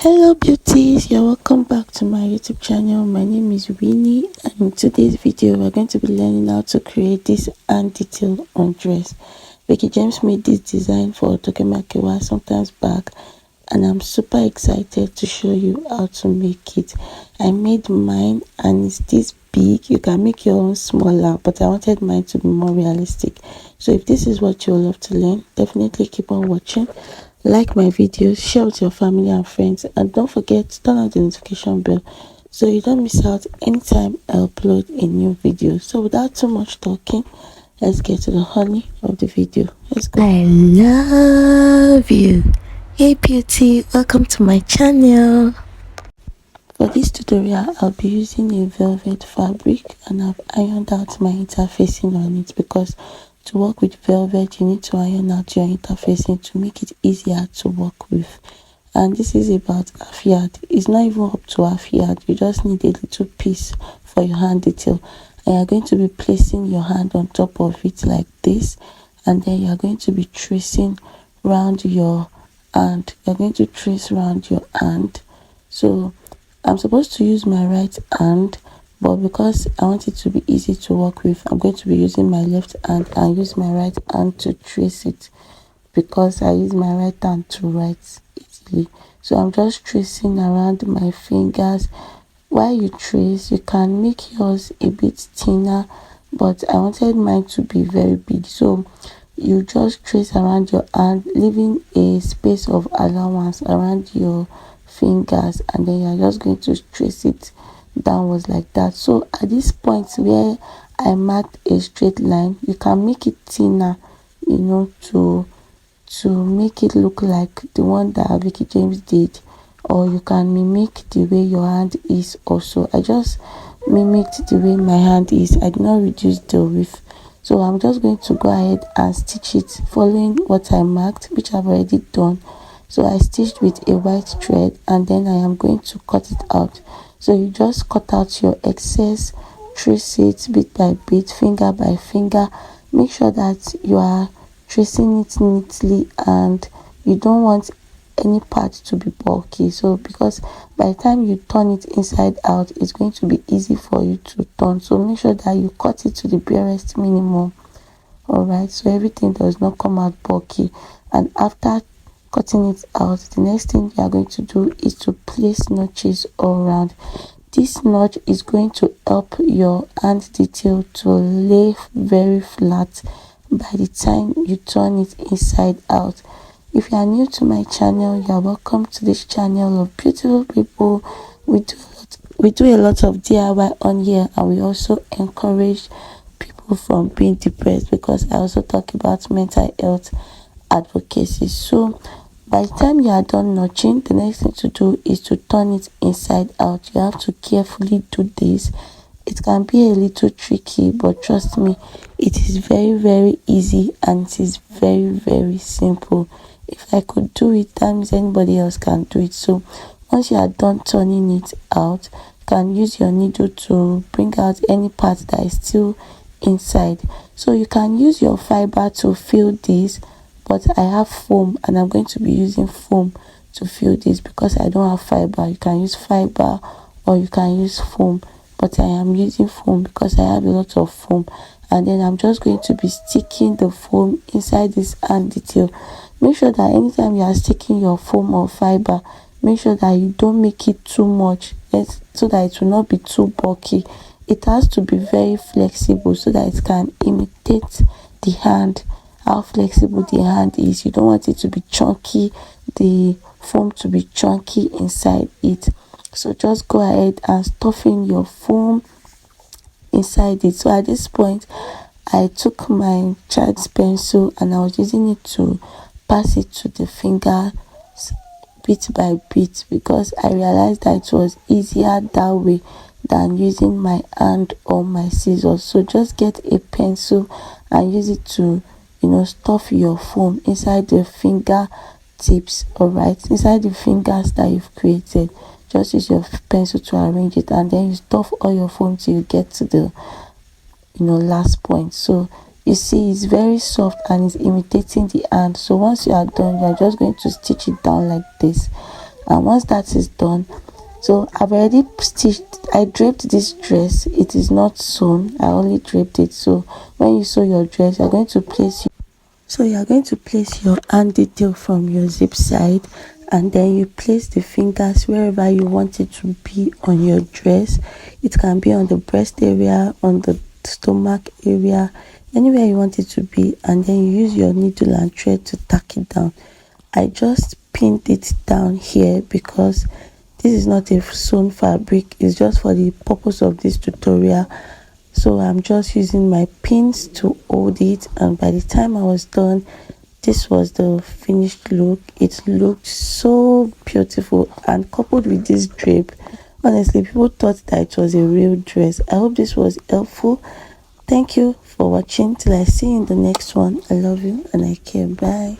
Hello beauties, you're welcome back to my YouTube channel. My name is Winnie, and in today's video we're going to be learning how to create this hand detail on dress. Veekee James made this design for Tokemakiwa sometimes back, and I'm super excited to show you how to make it. I made mine and it's this big. You can make your own smaller, but I wanted mine to be more realistic. So if this is what you love to learn, definitely keep on watching. Like my videos, share with your family and friends, and don't forget to turn on the notification bell so you don't miss out anytime I upload a new video. So without too much talking, let's get to the honey of the video. Let's go. I love you. Hey beauty, welcome to my channel. For this tutorial, I'll be using a velvet fabric, and I've ironed out my interfacing on it because to work with velvet, you need to iron out your interfacing to make it easier to work with. And this is about half yard. It's not even up to half yard. You just need a little piece for your hand detail. And you're going to be placing your hand on top of it like this. And then you're going to be tracing around your hand. You're going to trace around your hand. So I'm supposed to use my right hand, but because I want it to be easy to work with, I'm going to be using my left hand and use my right hand to trace it, because I use my right hand to write easily. So I'm just tracing around my fingers. While you trace, you can make yours a bit thinner, but I wanted mine to be very big. So you just trace around your hand, leaving a space of allowance around your fingers, and then you're just going to trace it downwards like that. So at this point where I marked a straight line, you can make it thinner, to make it look like the one that Veekee James did, or you can mimic the way your hand is also. I just mimicked the way my hand is. I did not reduce the width. So I'm just going to go ahead and stitch it following what I marked, which I've already done. So I stitched with a white thread, and then I am going to cut it out. So you just cut out your excess, trace it bit by bit, finger by finger. Make sure that you are tracing it neatly, and you don't want any part to be bulky. So because by the time you turn it inside out, it's going to be easy for you to turn. So make sure that you cut it to the barest minimum. Alright, so everything does not come out bulky. And after cutting it out, the next thing you are going to do is to place notches all around. This notch is going to help your hand detail to lay very flat by the time you turn it inside out. If you are new to my channel, you are welcome to this channel of beautiful people. We do a lot of DIY on here, and we also encourage people from being depressed, because I also talk about mental health advocacy. So by the time you are done notching, the next thing to do is to turn it inside out. You have to carefully do this. It can be a little tricky, but trust me, it is very easy, and it is very simple. If I could do it, that means anybody else can do it. So once you are done turning it out, you can use your needle to bring out any part that is still inside. So you can use your fiber to fill this, but I have foam, and I'm going to be using foam to fill this because I don't have fiber. You can use fiber or you can use foam, but I am using foam because I have a lot of foam. And then I'm just going to be sticking the foam inside this hand detail. Make sure that anytime you are sticking your foam or fiber, make sure that you don't make it too much, so that it will not be too bulky. It has to be very flexible so that it can imitate the hand, how flexible the hand is. You don't want it to be chunky, the foam to be chunky inside it. So just go ahead and stuff in your foam inside it. So at this point, I took my child's pencil and I was using it to pass it to the finger bit by bit, because I realized that it was easier that way than using my hand or my scissors. So just get a pencil and use it to stuff your foam inside the finger tips. All right, inside the fingers that you've created, just use your pencil to arrange it, and then you stuff all your foam till you get to the last point. So you see, it's very soft and it's imitating the hand. So once you are done, you are just going to stitch it down like this, And once that is done, so I've already stitched, I draped this dress. It is not sewn, I only draped it. So when you sew your dress, you're going to place your hand detail from your zip side, and then you place the fingers wherever you want it to be on your dress. It can be on the breast area, on the stomach area, anywhere you want it to be, and then you use your needle and thread to tack it down. I just pinned it down here because this is not a sewn fabric, it's just for the purpose of this tutorial. So I'm just using my pins to hold it, and by the time I was done, this was the finished look. It looked so beautiful, and coupled with this drape, honestly, people thought that it was a real dress. I hope this was helpful. Thank you for watching. Till I see you in the next one. I love you and I care. Bye.